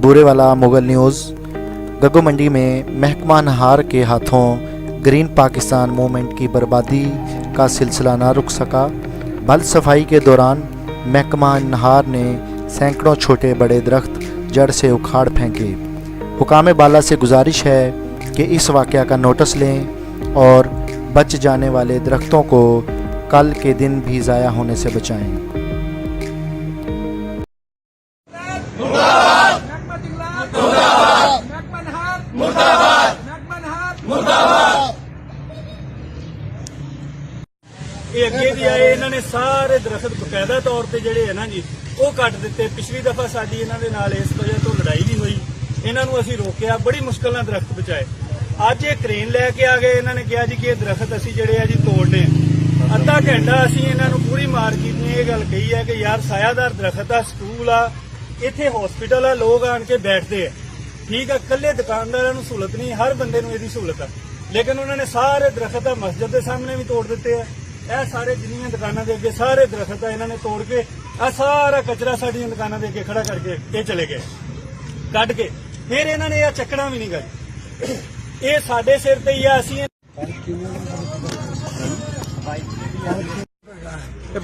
बुरे वाला मुगल न्यूज़। गग्गो मंडी में महकमा नहार के हाथों ग्रीन पाकिस्तान मूवमेंट की बर्बादी का सिलसिला न रुक सका। बल सफाई के दौरान महकमा नहार ने सैकड़ों छोटे बड़े दरख्त जड़ से उखाड़ फेंके। हुकाम बाला से गुजारिश है कि इस वाक़या का नोटिस लें और बच जाने वाले दरख्तों को कल के दिन भी ज़ाया होने से बचाएं। ये अगे भी आए, इन्होंने सारे दरख्त बकायदा तौर पर जोड़े है ना जी वो कट दिते। पिछली दफा साडी इन्होंने नाल इस वजह तो लड़ाई भी हुई, इन्होंने असीं रोकिया, बड़ी मुश्किल नाल दरख्त बचाए। अज ये क्रेन लैके आ गए, इन्होंने कहा जी कि ये दरख्त असीं जिहड़े आ जी तोड़ने। अद्धा घंटा असीं इन्होंने पूरी मार्केट ने यह गल कही है कि यार सायादार दरख्त आ, स्कूल आ, इत्थे हॉस्पिटल आ, लोग आण के बैठते हैं, ठीक है, कल्ले दुकानदारां नूं सहूलत नहीं, हर बंदे नूं इहदी सहूलत है। लेकिन उन्होंने सारे दरख्त मस्जिद के सामने भी तोड़ दिते हैं। यह सारे जिन्नियां दुकानां दे अगे सारे दरख्त इन्होंने तोड़ के आ सारा कचरा साडियां दुकानां दे अगे खड़ा करके ये चले गए कट के। फिर इन्होंने यह चकना भी नहीं गए, ये साडे सिर ते ही आ। असीं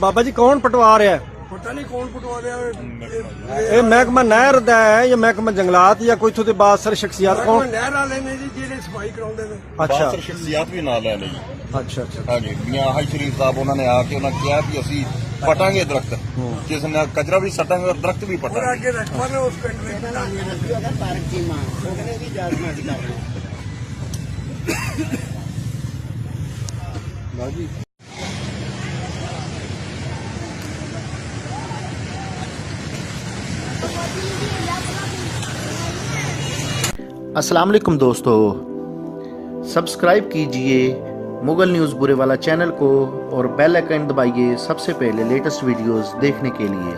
बाबा जी कौन पटवा रहा है? पता नहीं कौन पटवा रहा है। ये महकमा नहर दा है या महकमा जंगलात या कोई इत्थों दे बासर शख्सियत कौन? नहर वाले ने जी जिहड़े सफाई कराउंदे ने। अच्छा बासर शख्सियत भी नाल है जी। अच्छा अच्छा हाँ जी, मियां हाई शरीफ साहब उन्होंने आके उन्होंने कहा कि असी पटांगे दरख्त, जिसने कचरा भी सटांगे और दरख्त भी और पटांगे। आगे रखवा ने उस पिंड में अस्सलाम वालेकुम दोस्तों, सब्सक्राइब कीजिए मुगल न्यूज़ बुरे वाला चैनल को और बेल आइकन दबाइए सबसे पहले लेटेस्ट वीडियोस देखने के लिए।